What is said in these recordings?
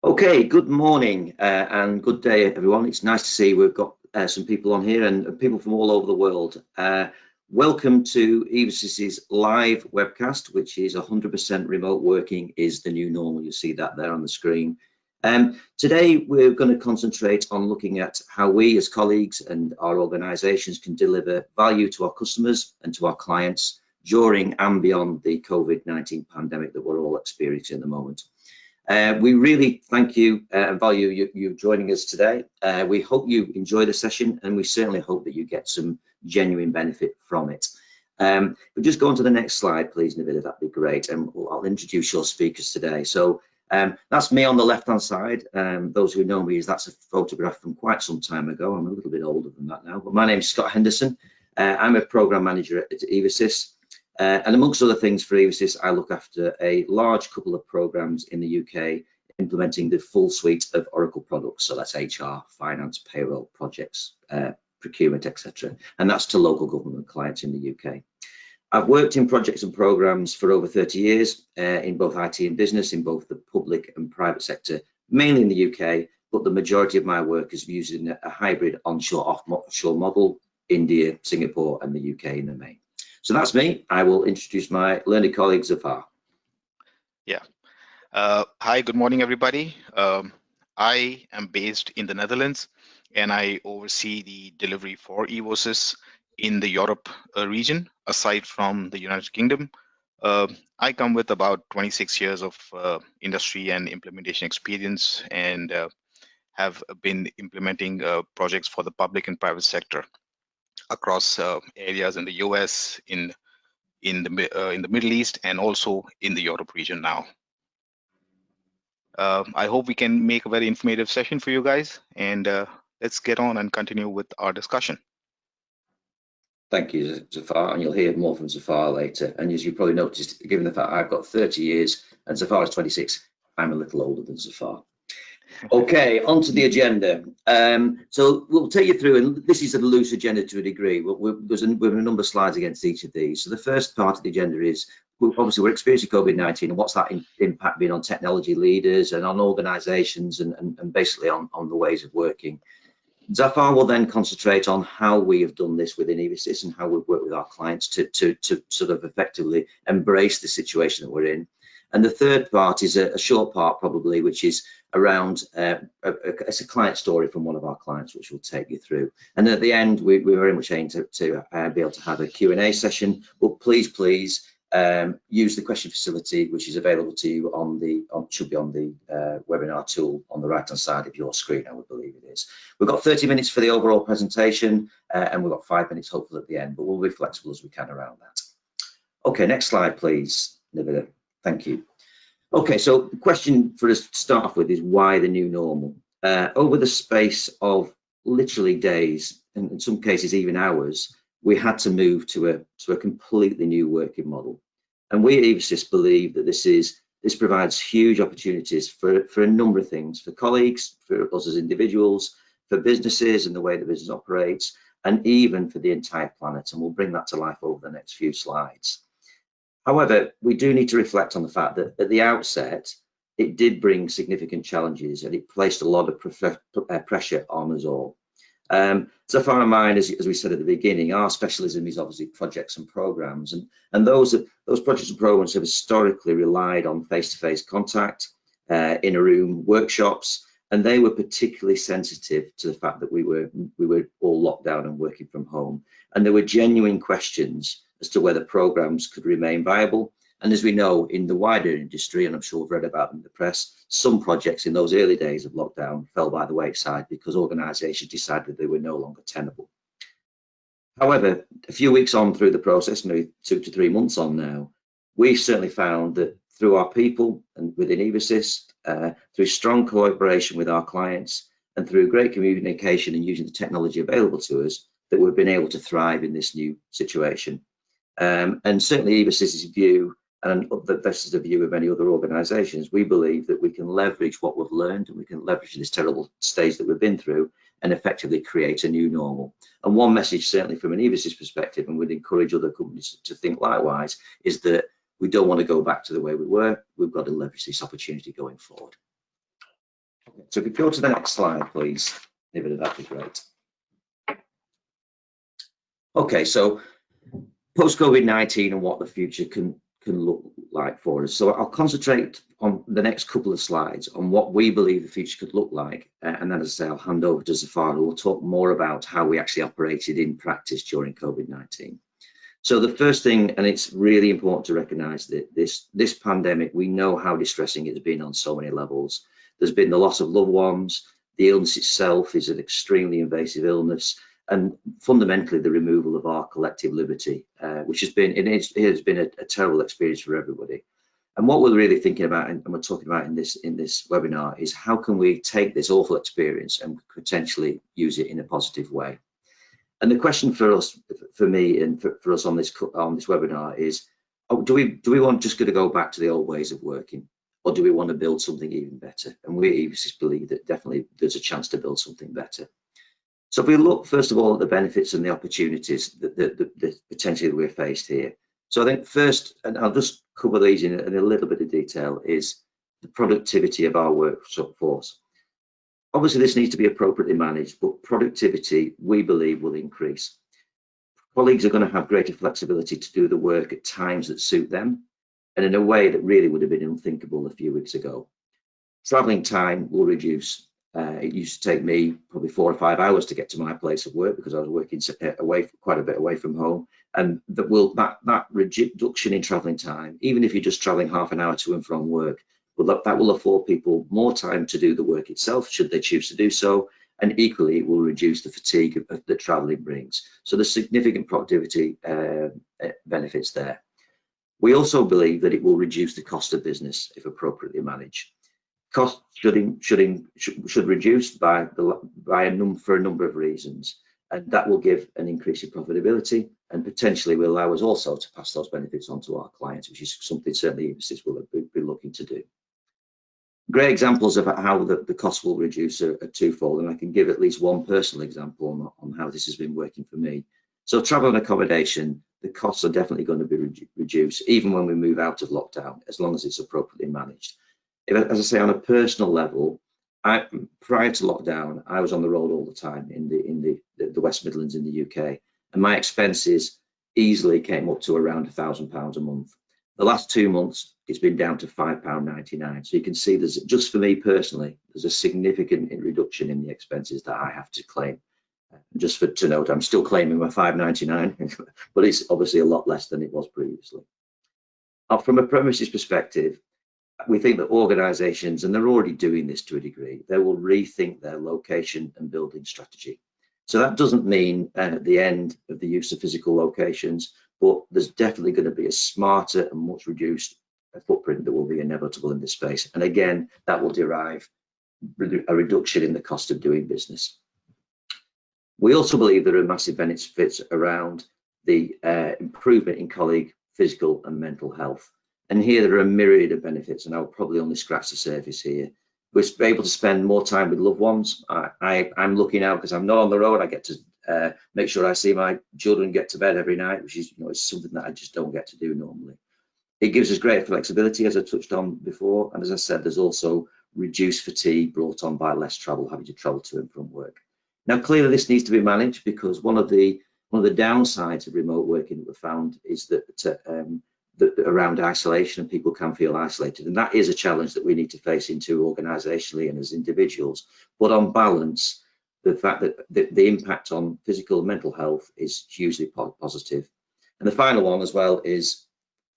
Okay, good morning and good day, everyone. It's nice to see we've got some people on here and people from all over the world. Welcome to Evasys's live webcast, which is 100% remote working is the new normal. You see that there on the screen. Today, we're going to concentrate on looking at how we as colleagues and our organisations can deliver value to our customers and to our clients during and beyond the COVID-19 pandemic that we're all experiencing at the moment. We really thank you and value you joining us today. We hope you enjoy the session, and we certainly hope that you get some genuine benefit from it. But just go on to the next slide, please, Navida, that'd be great. And I'll introduce your speakers today. So that's me on the left-hand side. Those who know me, that's a photograph from quite some time ago. I'm a little bit older than that now, but my name's Scott Henderson. I'm a program manager at Evasys. And amongst other things for Evasys, I look after a large couple of programs in the UK implementing the full suite of Oracle products. So that's HR, finance, payroll, projects, procurement, etc. And that's to local government clients in the UK. I've worked in projects and programs for over 30 years in both IT and business, in both the public and private sector, mainly in the UK, but the majority of my work is using a hybrid onshore, offshore model, India, Singapore, and the UK in the main. So that's me. I will introduce my learned colleague, Zafar. Yeah. Hi, good morning, everybody. I am based in the Netherlands, and I oversee the delivery for Evasys in the Europe region, aside from the United Kingdom. I come with about 26 years of industry and implementation experience, and have been implementing projects for the public and private sector across areas in the US, in the Middle East, and also in the Europe region now. I hope we can make a very informative session for you guys, and let's get on and continue with our discussion. Thank you, Zafar, and you'll hear more from Zafar later. And as you probably noticed, given the fact I've got 30 years and Zafar is 26, I'm a little older than Zafar. Okay, on to the agenda. So we'll take you through, and this is a loose agenda to a degree. There's a number of slides against each of these. So the first part of the agenda is, obviously we're experiencing COVID-19 and what's that impact been on technology leaders and on organisations and basically on the ways of working. Zafar will then concentrate on how we have done this within Evasys and how we've worked with our clients to sort of effectively embrace the situation that we're in. And the third part is a short part probably, which is around it's a client story from one of our clients, which we'll take you through. And at the end, we very much aim to be able to have a Q&A session. But please use the question facility, which is available to you should be on the webinar tool on the right-hand side of your screen, I would believe it is. We've got 30 minutes for the overall presentation, and we've got 5 minutes hopefully at the end, but we'll be flexible as we can around that. Okay, next slide, please, Navida. Thank you. Okay, so the question for us to start off with is why the new normal? Over the space of literally days, and in some cases even hours, we had to move to a completely new working model. And we at Evasys believe that this provides huge opportunities for a number of things, for colleagues, for us as individuals, for businesses and the way the business operates, and even for the entire planet. And we'll bring that to life over the next few slides. However, we do need to reflect on the fact that at the outset, it did bring significant challenges and it placed a lot of pressure on us all. Zafar and mine, as we said at the beginning, our specialism is obviously projects and programs, and those projects and programs have historically relied on face-to-face contact, in a room workshops, and they were particularly sensitive to the fact that we were all locked down and working from home, and there were genuine questions as to whether programs could remain viable. And as we know in the wider industry, and I'm sure we've read about them in the press, some projects in those early days of lockdown fell by the wayside because organisations decided they were no longer tenable. However, a few weeks on through the process, maybe 2 to 3 months on now, we've certainly found that through our people and within Evasys, through strong collaboration with our clients, and through great communication and using the technology available to us, that we've been able to thrive in this new situation. And certainly Evasys' view, and this is the view of many other organisations, we believe that we can leverage what we've learned and we can leverage this terrible stage that we've been through and effectively create a new normal. And one message certainly from an Evasys perspective, and would encourage other companies to think likewise, is that we don't want to go back to the way we were. We've got to leverage this opportunity going forward. So if we go to the next slide, please, David, that'd be great. Okay, so post-COVID-19 and what the future can look like for us. So I'll concentrate on the next couple of slides on what we believe the future could look like. And then, as I say, I'll hand over to Zafar, who will talk more about how we actually operated in practice during COVID-19. So the first thing, and it's really important to recognise that this pandemic, we know how distressing it's been on so many levels. There's been the loss of loved ones. The illness itself is an extremely invasive illness, and fundamentally the removal of our collective liberty, which has been, it has been a terrible experience for everybody. And what we're really thinking about, and we're talking about in this webinar, is how can we take this awful experience and potentially use it in a positive way. And the question for us, for me, and for us on this webinar is, do we want just going to go back to the old ways of working, or do we want to build something even better? And we just believe that definitely there's a chance to build something better. So if we look first of all at the benefits and the opportunities that potentially we're faced here. So I think first, and I'll just cover these in a little bit of detail, is the productivity of our workforce. Obviously, this needs to be appropriately managed, but productivity, we believe, will increase. Colleagues are going to have greater flexibility to do the work at times that suit them, and in a way that really would have been unthinkable a few weeks ago. Travelling time will reduce. It used to take me probably 4 or 5 hours to get to my place of work because I was working quite a bit away from home, and that reduction in travelling time, even if you're just travelling half an hour to and from work, that will afford people more time to do the work itself, should they choose to do so, and equally it will reduce the fatigue that travelling brings. So there's significant productivity benefits there. We also believe that it will reduce the cost of business if appropriately managed. Costs should reduce for a number of reasons, and that will give an increase in profitability and potentially will allow us also to pass those benefits on to our clients, which is something certainly Emphasis will be looking to do. Great examples of how the costs will reduce are twofold, and I can give at least one personal example on how this has been working for me. So travel and accommodation, the costs are definitely going to be reduced even when we move out of lockdown, as long as it's appropriately managed. As I say, on a personal level, prior to lockdown, I was on the road all the time in the West Midlands in the UK, and my expenses easily came up to around £1,000 a month. The last 2 months, it's been down to £5.99. So you can see there's, just for me personally, there's a significant reduction in the expenses that I have to claim. Just to note, I'm still claiming my £5.99, but it's obviously a lot less than it was previously. From a premises perspective, we think that organisations, and they're already doing this to a degree, they will rethink their location and building strategy. So that doesn't mean the end of the use of physical locations, but there's definitely going to be a smarter and much reduced footprint that will be inevitable in this space. And again, that will derive a reduction in the cost of doing business. We also believe there are massive benefits around the improvement in colleague physical and mental health. And here there are a myriad of benefits, and I'll probably only scratch the surface here. We're able to spend more time with loved ones. I'm lucky now because I'm not on the road. I get to make sure I see my children get to bed every night, which is, is something that I just don't get to do normally. It gives us greater flexibility, as I touched on before, and as I said, there's also reduced fatigue brought on by less travel, having to travel to and from work. Now, clearly, this needs to be managed because one of the downsides of remote working that we found is that around isolation, and people can feel isolated, and that is a challenge that we need to face into organisationally and as individuals. But on balance, the fact that the impact on physical and mental health is hugely positive. And the final one as well is,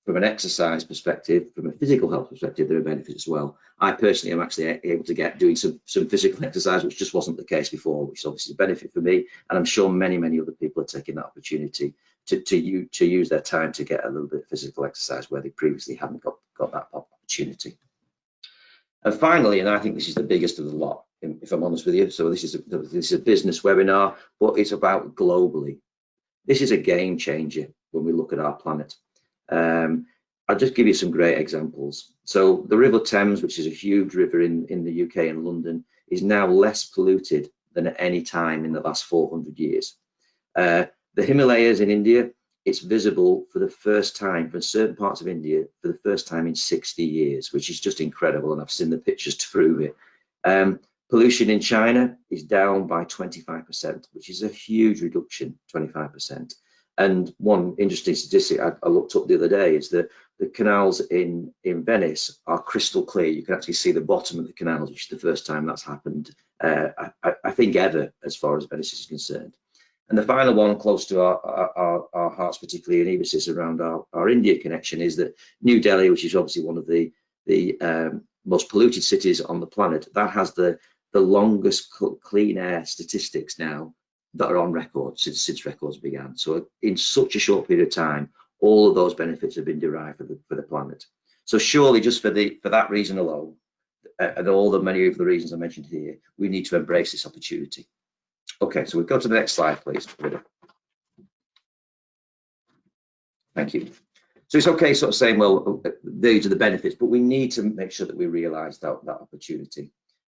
from an exercise perspective, from a physical health perspective, there are benefits as well. I personally am actually able to get doing some physical exercise, which just wasn't the case before, which is obviously a benefit for me, and I'm sure many other people are taking that opportunity to use their time to get a little bit of physical exercise where they previously haven't got that opportunity. And finally, and I think this is the biggest of the lot, if I'm honest with you, so this is a business webinar, but it's about globally. This is a game changer when we look at our planet. I'll just give you some great examples. So the River Thames, which is a huge river in the UK and London, is now less polluted than at any time in the last 400 years. The Himalayas in India, it's visible for the first time for certain parts of India for the first time in 60 years, which is just incredible. And I've seen the pictures to prove it. Pollution in China is down by 25%, which is a huge reduction, 25%. And one interesting statistic I looked up the other day is that the canals in Venice are crystal clear. You can actually see the bottom of the canals, which is the first time that's happened, I think, ever, as far as Venice is concerned. And the final one, close to our hearts, particularly in Evosis, around our India connection, is that New Delhi, which is obviously one of the most polluted cities on the planet, that has the longest clean air statistics now that are on record since records began. So in such a short period of time, all of those benefits have been derived for the planet. So surely, just for that reason alone, and many of the reasons I mentioned here, we need to embrace this opportunity. Okay, so we go to the next slide, please. Thank you. So it's okay sort of saying, well, these are the benefits, but we need to make sure that we realise that opportunity.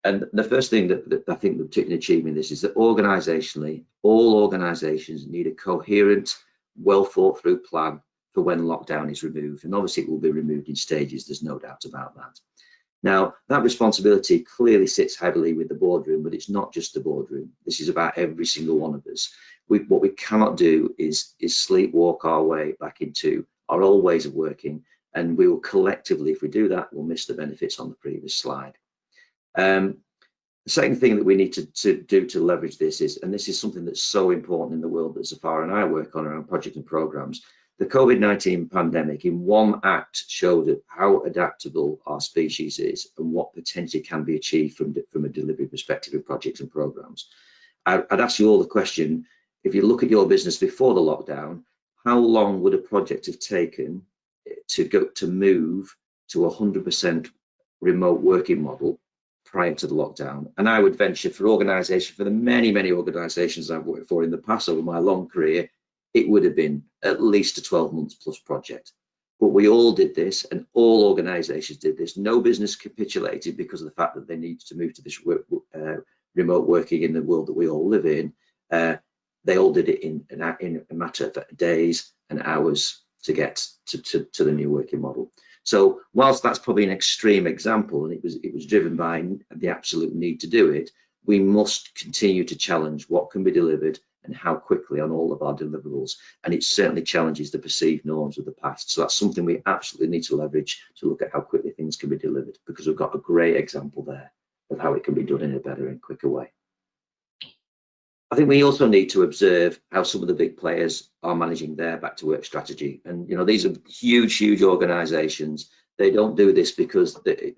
And the first thing that I think we're particularly achieving this is that organisationally, all organisations need a coherent, well thought through plan for when lockdown is removed. And obviously it will be removed in stages, there's no doubt about that. Now, that responsibility clearly sits heavily with the boardroom, but it's not just the boardroom. This is about every single one of us. What we cannot do is sleepwalk our way back into our old ways of working, and we will collectively, if we do that, we'll miss the benefits on the previous slide. The second thing that we need to do to leverage this is, and this is something that's so important in the world that Zafar and I work on around projects and programs, the COVID-19 pandemic in one act showed how adaptable our species is and what potentially can be achieved from a delivery perspective of projects and programs. I'd ask you all the question, if you look at your business before the lockdown, how long would a project have taken to move to a 100% remote working model prior to the lockdown? And I would venture for the many organizations I've worked for in the past over my long career, it would have been at least a 12 months plus project. But we all did this, and all organizations did this. No business capitulated because of the fact that they needed to move to this remote working in the world that we all live in. They all did it in a matter of days and hours to get to the new working model. So whilst that's probably an extreme example, and it was driven by the absolute need to do it, we must continue to challenge what can be delivered and how quickly on all of our deliverables. And it certainly challenges the perceived norms of the past. So that's something we absolutely need to leverage to look at how quickly things can be delivered, because we've got a great example there of how it can be done in a better and quicker way. I think we also need to observe how some of the big players are managing their back to work strategy. And these are huge organizations. They don't do this because they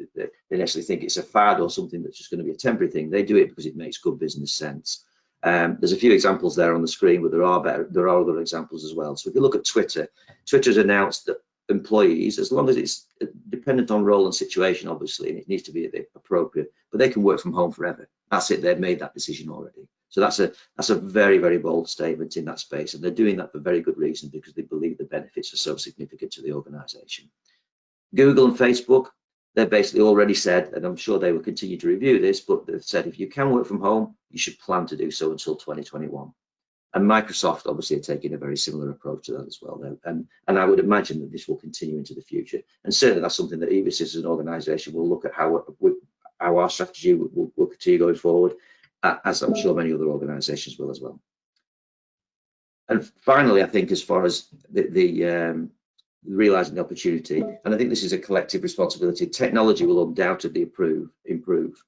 necessarily think it's a fad or something that's just going to be a temporary thing. They do it because it makes good business sense. There's a few examples there on the screen, but there are other examples as well. So if you look at Twitter, Twitter's announced that employees, as long as it's dependent on role and situation, obviously, and it needs to be appropriate, but they can work from home forever. That's it. They've made that decision already. So that's a very bold statement in that space, and they're doing that for very good reason, because they believe the benefits are so significant to the organization. Google and Facebook, they've basically already said, and I'm sure they will continue to review this, but they've said if you can work from home, you should plan to do so until 2021. And Microsoft obviously are taking a very similar approach to that as well. And I would imagine that this will continue into the future. And certainly that's something that Evosis as an organization will look at how our strategy will continue going forward, as I'm sure many other organizations will as well. And finally, I think as far as the realizing the opportunity, and I think this is a collective responsibility, technology will undoubtedly improve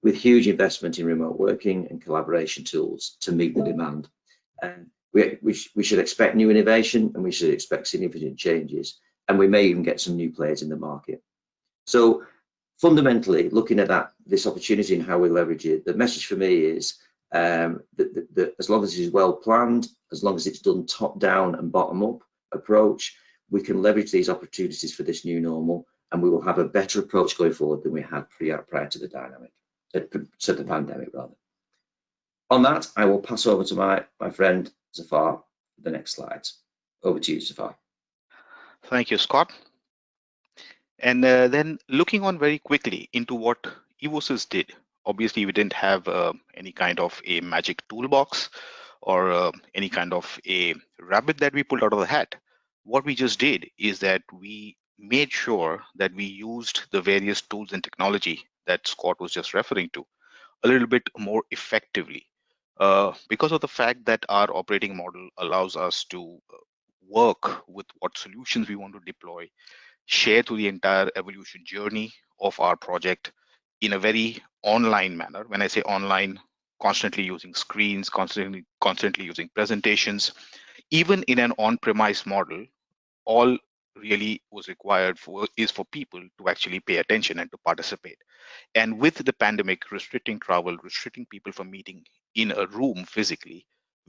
with huge investment in remote working and collaboration tools to meet the demand. We should expect new innovation, and we should expect significant changes, and we may even get some new players in the market. So fundamentally, looking at this opportunity and how we leverage it, the message for me is that as long as it is well planned, as long as it's done top down and bottom up approach, we can leverage these opportunities for this new normal, and we will have a better approach going forward than we had prior to the pandemic rather. On that, I will pass over to my friend Zafar for the next slides. Over to you, Zafar. Thank you, Scott. And then looking on very quickly into what Evosis did. Obviously, we didn't have any kind of a magic toolbox or any kind of a rabbit that we pulled out of the hat. What we just did is that we made sure that we used the various tools and technology that Scott was just referring to a little bit more effectively. Because of the fact that our operating model allows us to work with what solutions we want to deploy, share through the entire evolution journey of our project in a very online manner. When I say online, constantly using screens, constantly using presentations, even in an on-premise model, all really was required for is for people to actually pay attention and to participate. And with the pandemic restricting travel, restricting people from meeting in a room physically,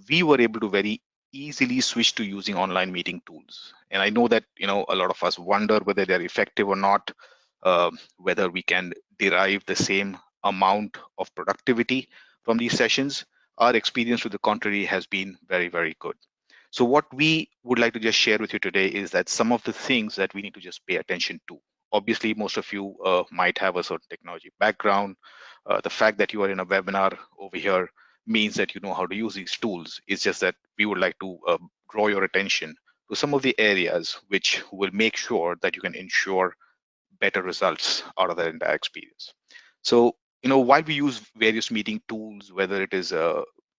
we were able to very easily switch to using online meeting tools. And I know that a lot of us wonder whether they're effective or not, whether we can derive the same amount of productivity from these sessions. Our experience to the contrary has been very, very good. So what we would like to just share with you today is that some of the things that we need to just pay attention to. Obviously, most of you might have a certain technology background. The fact that you are in a webinar over here means that you know how to use these tools. It's just that we would like to draw your attention to some of the areas which will make sure that you can ensure better results out of that entire experience. So, while we use various meeting tools, whether it is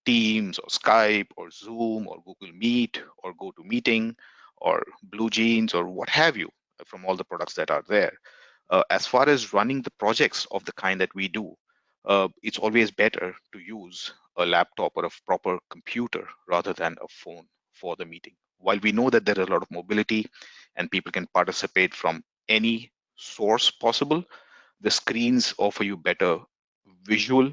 Teams or Skype or Zoom or Google Meet or GoToMeeting or Blue Jeans or what have you, from all the products that are there, as far as running the projects of the kind that we do, it's always better to use a laptop or a proper computer rather than a phone for the meeting. While we know that there is a lot of mobility and people can participate from any source possible, the screens offer you better visual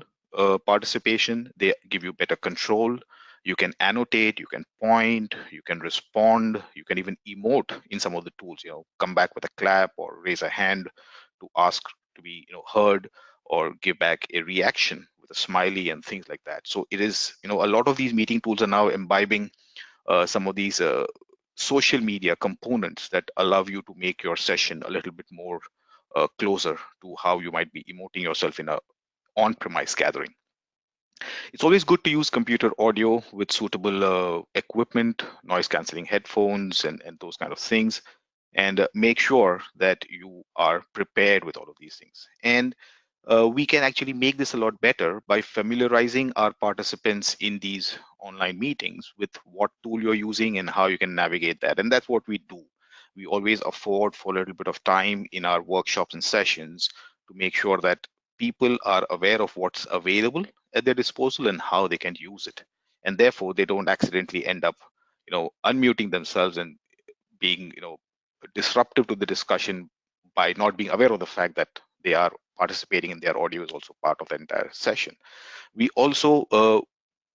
participation. They give you better control. You can annotate, you can point, you can respond, you can even emote in some of the tools, come back with a clap or raise a hand to ask to be heard, or give back a reaction with a smiley and things like that. So it is, a lot of these meeting tools are now imbibing some of these social media components that allow you to make your session a little bit more closer to how you might be emoting yourself in a on-premise gathering. It's always good to use computer audio with suitable equipment, noise canceling headphones, and those kind of things, and make sure that you are prepared with all of these things. And we can actually make this a lot better by familiarizing our participants in these online meetings with what tool you're using and how you can navigate that. And that's what we do. We always afford for a little bit of time in our workshops and sessions to make sure that people are aware of what's available at their disposal and how they can use it. And therefore, they don't accidentally end up, unmuting themselves and being, disruptive to the discussion by not being aware of the fact that they are participating and their audio is also part of the entire session. We also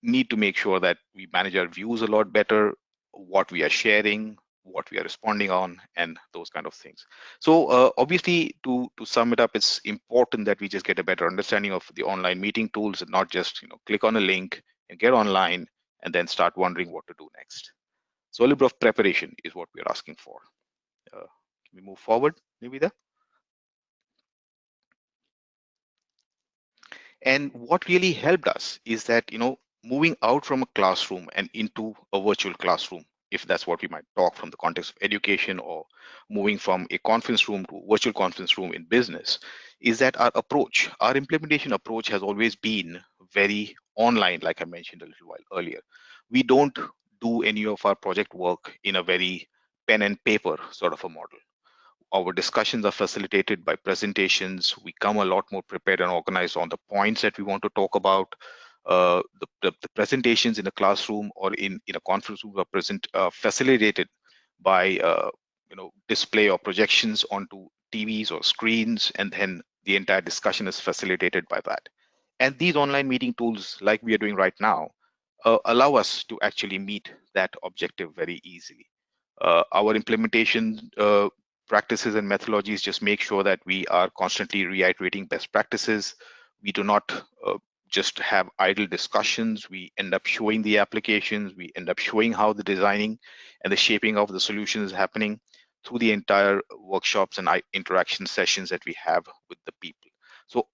need to make sure that we manage our views a lot better, what we are sharing, what we are responding on, and those kind of things. So obviously, to sum it up, it's important that we just get a better understanding of the online meeting tools and not just click on a link and get online and then start wondering what to do next. So a little bit of preparation is what we're asking for. Can we move forward, maybe there? And what really helped us is that, moving out from a classroom and into a virtual classroom, if that's what we might talk from the context of education, or moving from a conference room to a virtual conference room in business, is that our implementation approach has always been very online, like I mentioned a little while earlier. We don't do any of our project work in a very pen and paper sort of a model. Our discussions are facilitated by presentations. We come a lot more prepared and organized on the points that we want to talk about. The presentations in a classroom or in a conference room are facilitated by display or projections onto TVs or screens, and then the entire discussion is facilitated by that. And these online meeting tools, like we are doing right now, allow us to actually meet that objective very easily. Our implementation practices and methodologies just make sure that we are constantly reiterating best practices. We do not just have idle discussions. We end up showing the applications. We end up showing how the designing and the shaping of the solution is happening through the entire workshops and interaction sessions that we have with the people. So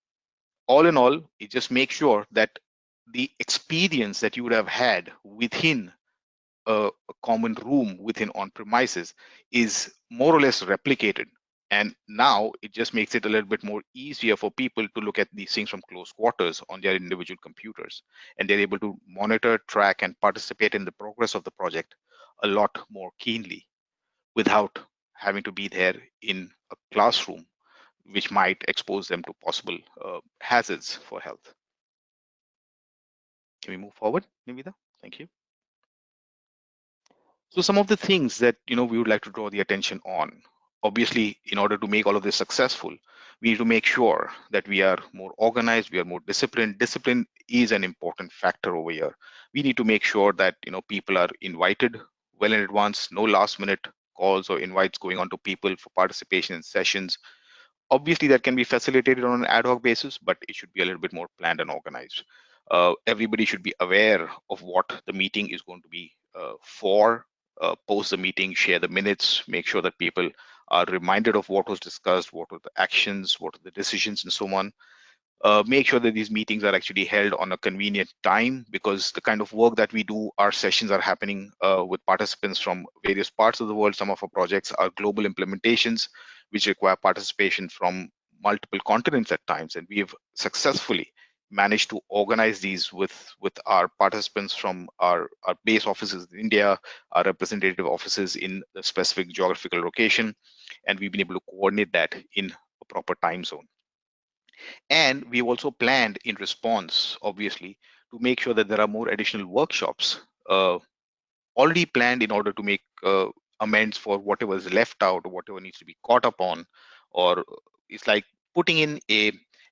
all in all, it just makes sure that the experience that you would have had within a common room within on-premises is more or less replicated. And now it just makes it a little bit more easier for people to look at these things from close quarters on their individual computers. And they're able to monitor, track, and participate in the progress of the project a lot more keenly without having to be there in a classroom, which might expose them to possible hazards for health. Can we move forward, Nimita? Thank you. So some of the things that we would like to draw the attention on, obviously, in order to make all of this successful, we need to make sure that we are more organized, we are more disciplined. Discipline is an important factor over here. We need to make sure that people are invited well in advance, no last minute calls or invites going on to people for participation in sessions. Obviously, that can be facilitated on an ad hoc basis, but it should be a little bit more planned and organized. Everybody should be aware of what the meeting is going to be for. Post the meeting, share the minutes, make sure that people are reminded of what was discussed, what were the actions, what are the decisions, and so on. Make sure that these meetings are actually held on a convenient time, because the kind of work that we do, our sessions are happening with participants from various parts of the world. Some of our projects are global implementations, which require participation from multiple continents at times. And we have successfully managed to organize these with our participants from our base offices in India, our representative offices in the specific geographical location, and we've been able to coordinate that in a proper time zone. And we've also planned in response, obviously, to make sure that there are more additional workshops already planned in order to make amends for whatever is left out or whatever needs to be caught up on. Or it's like putting in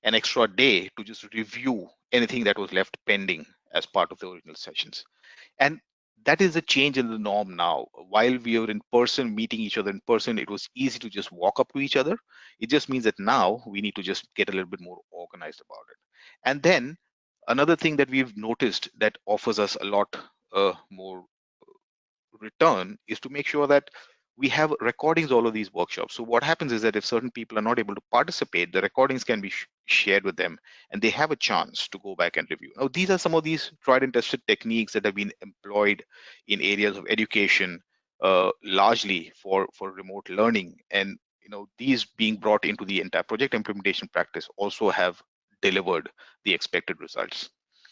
an extra day to just review anything that was left pending as part of the original sessions. And that is a change in the norm now. While we were in person, meeting each other in person, it was easy to just walk up to each other. It just means that now we need to just get a little bit more organized about it. And then another thing that we've noticed that offers us a lot more return is to make sure that we have recordings all of these workshops. So what happens is that if certain people are not able to participate, the recordings can be shared with them, and they have a chance to go back and review. Now, these are some of these tried and tested techniques that have been employed in areas of education, largely for remote learning. And these being brought into the entire project implementation practice also have delivered the expected results.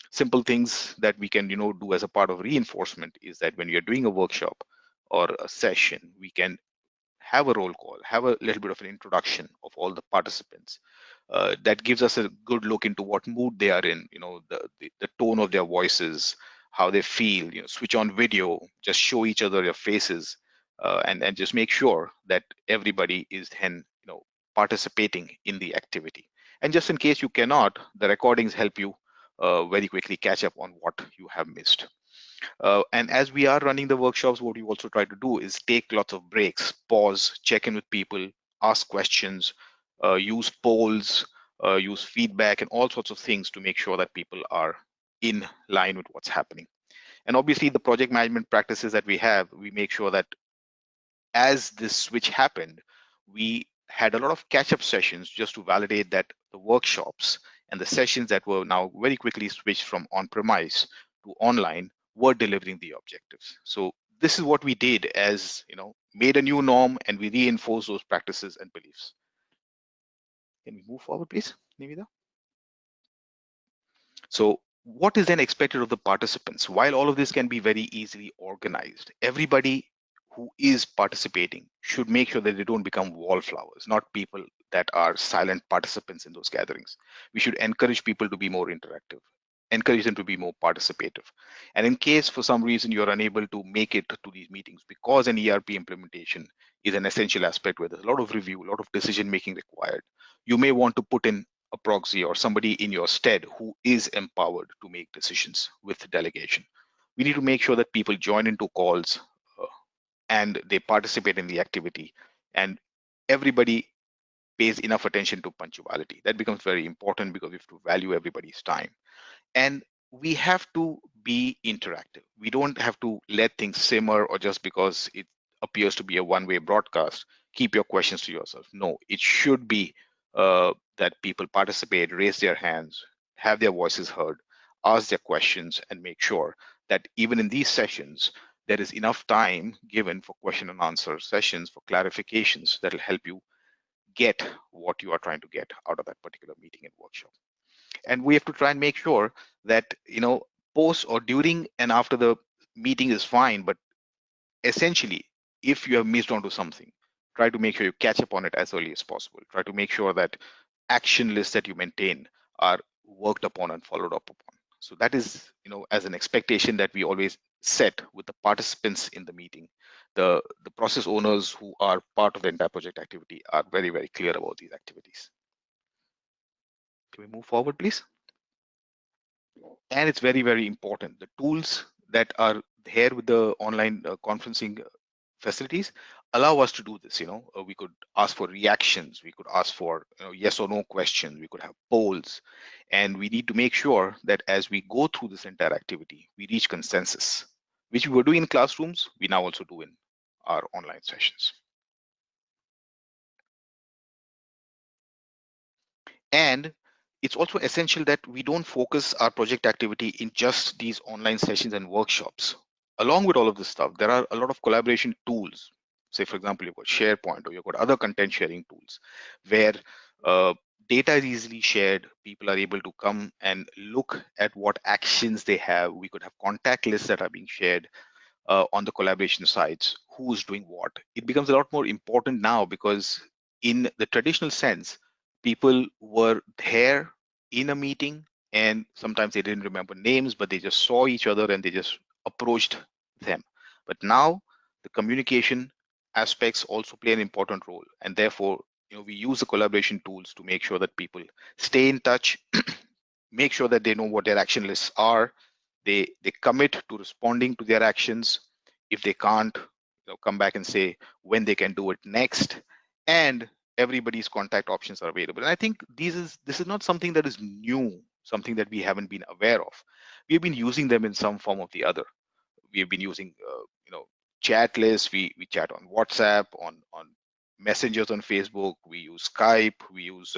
Simple things that we can do as a part of reinforcement is that when you're doing a workshop or a session, we can have a roll call, have a little bit of an introduction of all the participants. That gives us a good look into what mood they are in, the tone of their voices, how they feel. Switch on video, just show each other their faces, and just make sure that everybody is then participating in the activity. And just in case you cannot, the recordings help you very quickly catch up on what you have missed. And as we are running the workshops, what we also try to do is take lots of breaks, pause, check in with people, ask questions, use polls, use feedback, and all sorts of things to make sure that people are in line with what's happening. And obviously, the project management practices that we have, we make sure that as this switch happened, we had a lot of catch-up sessions just to validate that the workshops and the sessions that were now very quickly switched from on-premise to online were delivering the objectives. So this is what we did, as made a new norm, and we reinforced those practices and beliefs. Can we move forward, please, Nivida? So what is then expected of the participants? While all of this can be very easily organized, everybody who is participating should make sure that they don't become wallflowers, not people that are silent participants in those gatherings. We should encourage people to be more interactive, encourage them to be more participative. And in case for some reason you're unable to make it to these meetings because an ERP implementation is an essential aspect where there's a lot of review, a lot of decision making required, you may want to put in a proxy or somebody in your stead who is empowered to make decisions with delegation. We need to make sure that people join into calls and they participate in the activity, and everybody pays enough attention to punctuality. That becomes very important because we have to value everybody's time. And we have to be interactive. We don't have to let things simmer, or just because it appears to be a one-way broadcast, keep your questions to yourself. No, it should be that people participate, raise their hands, have their voices heard, ask their questions, and make sure that even in these sessions, there is enough time given for question and answer sessions, for clarifications that will help you get what you are trying to get out of that particular meeting and workshop. And we have to try and make sure that, post or during and after the meeting is fine, but essentially, if you have missed onto something, try to make sure you catch up on it as early as possible. Try to make sure that action lists that you maintain are worked upon and followed up upon. So that is, as an expectation that we always set with the participants in the meeting. The process owners who are part of the entire project activity are very, very clear about these activities. Can we move forward, please? And it's very, very important. The tools that are here with the online conferencing facilities allow us to do this. We could ask for reactions, we could ask for yes or no questions, we could have polls, and we need to make sure that as we go through this entire activity, we reach consensus, which we were doing in classrooms, we now also do in our online sessions. And it's also essential that we don't focus our project activity in just these online sessions and workshops. Along with all of this stuff, there are a lot of collaboration tools. Say, for example, you've got SharePoint or you've got other content sharing tools where data is easily shared. People are able to come and look at what actions they have. We could have contact lists that are being shared on the collaboration sites, who's doing what. It becomes a lot more important now because in the traditional sense, people were there in a meeting and sometimes they didn't remember names, but they just saw each other and they just approached them. But now the communication aspects also play an important role, and therefore we use the collaboration tools to make sure that people stay in touch, make sure that they know what their action lists are, they commit to responding to their actions. If they can't, come back and say when they can do it next, and everybody's contact options are available. And I think this is not something that is new, something that we haven't been aware of. We've been using them in some form or the other. We've been using chat lists, we chat on WhatsApp, on messengers on Facebook, we use Skype, we use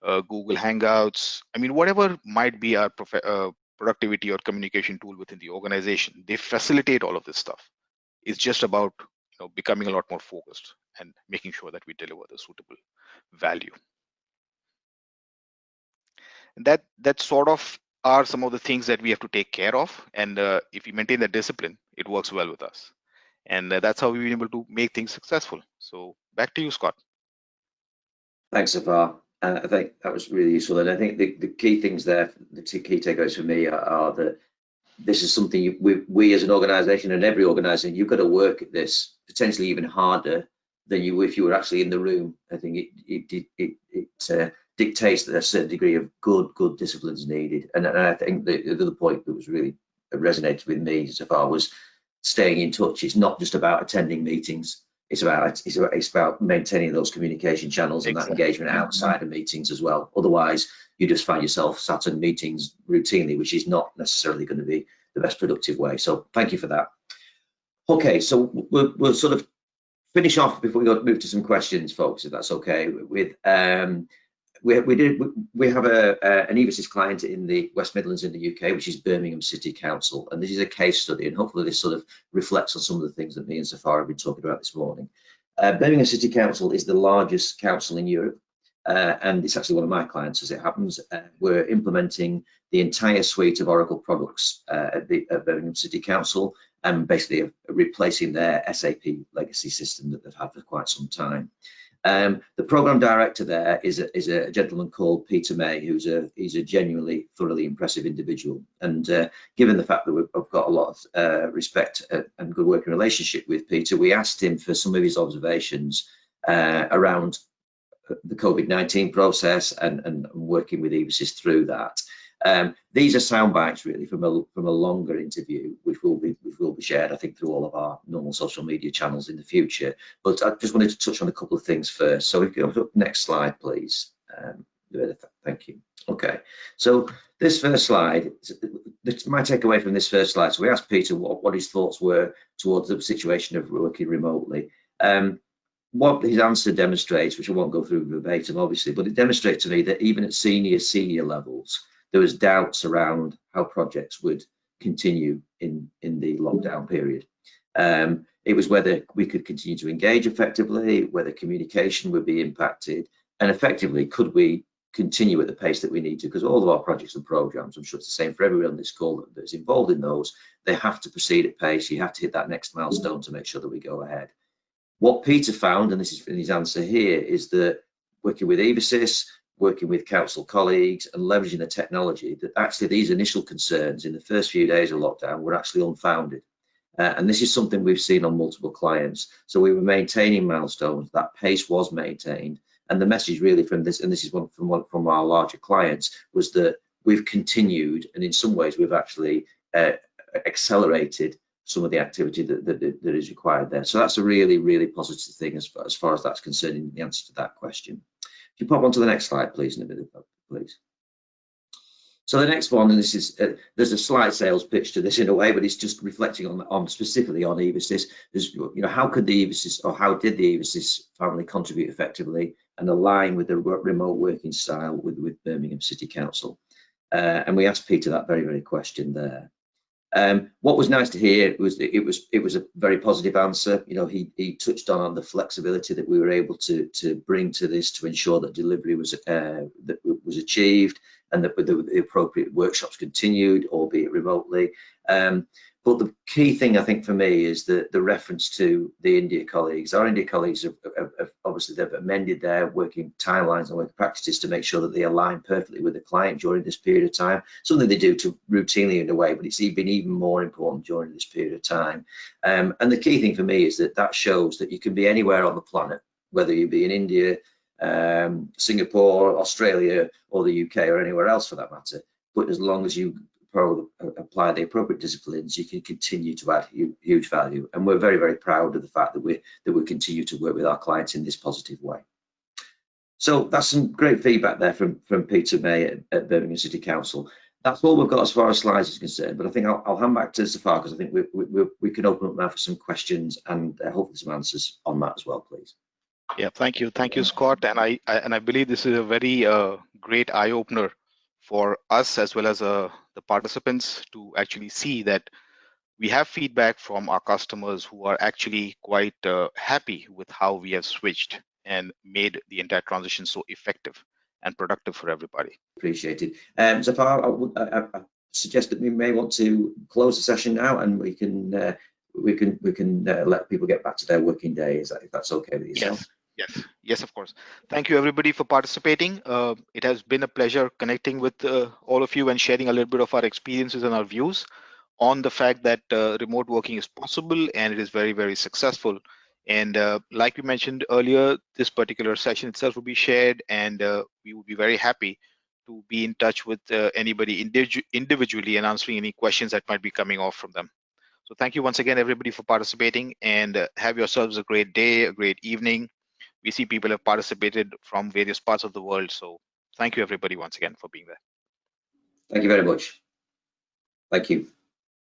Google Hangouts. I mean, whatever might be our productivity or communication tool within the organization, they facilitate all of this stuff. It's just about becoming a lot more focused and making sure that we deliver the suitable value. And that sort of are some of the things that we have to take care of. And if we maintain that discipline, it works well with us. And that's how we've been able to make things successful. So back to you, Scott. Thanks, Zafar. I think that was really useful. And I think the key things there, the two key takeaways for me are that this is something we as an organization and every organization, you've got to work at this potentially even harder than you if you were actually in the room. I think it dictates that a certain degree of good discipline is needed. And I think the other point that was really resonated with me so far was staying in touch. It's not just about attending meetings. It's about maintaining those communication channels and that engagement outside of meetings as well. Otherwise, you just find yourself sat in meetings routinely, which is not necessarily going to be the best productive way. So thank you for that. Okay, so we'll sort of finish off before we move to some questions, folks, if that's okay. With we have an Evosys client in the West Midlands in the UK, which is Birmingham City Council, and this is a case study, and hopefully this sort of reflects on some of the things that me and Zafar have been talking about this morning. Birmingham City Council is the largest council in Europe, and it's actually one of my clients as it happens. We're implementing the entire suite of Oracle products at Birmingham City Council, and basically replacing their SAP legacy system that they've had for quite some time. The program director there is a gentleman called Peter May, he's a genuinely thoroughly impressive individual. And given the fact that we've got a lot of respect and good working relationship with Peter, we asked him for some of his observations around the COVID-19 process and working with Evosys through that. These are sound bites really from a longer interview, which will be shared, I think, through all of our normal social media channels in the future. But I just wanted to touch on a couple of things first. So if you go to the next slide, please. Thank you. Okay, so this first slide, my takeaway from this first slide. So we asked Peter what his thoughts were towards the situation of working remotely. What his answer demonstrates, which I won't go through verbatim, obviously, but it demonstrates to me that even at senior levels, there was doubts around how projects would continue in the lockdown period. It was whether we could continue to engage effectively, whether communication would be impacted, and effectively, could we continue at the pace that we need to, because all of our projects and programs, I'm sure it's the same for everyone on this call that's involved in those, they have to proceed at pace. You have to hit that next milestone to make sure that we go ahead. What Peter found, and this is in his answer here, is that working with Evasys, working with council colleagues and leveraging the technology, that actually these initial concerns in the first few days of lockdown were actually unfounded. And this is something we've seen on multiple clients. So we were maintaining milestones, that pace was maintained. And the message really from this, and this is one from our larger clients, was that we've continued, and in some ways we've actually accelerated some of the activity that is required there. So that's a really, really positive thing as far as that's concerned in the answer to that question. If you pop on to the next slide, please, in a minute, please. So the next one, and this is there's a slight sales pitch to this in a way, but it's just reflecting on specifically on Evasys. There's, you know, how could the Evasys, or how did the Evasys family contribute effectively and align with the remote working style with Birmingham City Council? And we asked Peter that very, very question there. What was nice to hear was it was a very positive answer. You know, he touched on the flexibility that we were able to bring to this to ensure that delivery was achieved, and that the appropriate workshops continued, albeit remotely. But the key thing, I think, for me is the reference to the India colleagues. Our India colleagues have obviously they've amended their working timelines and working practices to make sure that they align perfectly with the client during this period of time. Something they do to routinely in a way, but it's been even more important during this period of time. And the key thing for me is that shows that you can be anywhere on the planet, whether you be in India, Singapore, Australia, or the UK, or anywhere else for that matter. But as long as you apply the appropriate disciplines, you can continue to add huge value. And we're very, very proud of the fact that we continue to work with our clients in this positive way. So that's some great feedback there from Peter May at Birmingham City Council. That's all we've got as far as slides is concerned, but I think I'll hand back to Zafar, because I think we can open up now for some questions and hopefully some answers on that as well, please. Yeah, thank you, Scott. And I believe this is a very great eye opener for us as well as the participants to actually see that we have feedback from our customers who are actually quite happy with how we have switched and made the entire transition so effective and productive for everybody. Appreciated. Zafar, I suggest that we may want to close the session now, and we can let people get back to their working days, if that's okay with yourself. Yes, of course. Thank you, everybody, for participating. It has been a pleasure connecting with all of you and sharing a little bit of our experiences and our views on the fact that remote working is possible and it is very, very successful. And like we mentioned earlier, this particular session itself will be shared, and we will be very happy to be in touch with anybody individually and answering any questions that might be coming off from them. So thank you once again, everybody, for participating, and have yourselves a great day, a great evening. We see people have participated from various parts of the world. So thank you, everybody, once again for being there. Thank you very much. Thank you.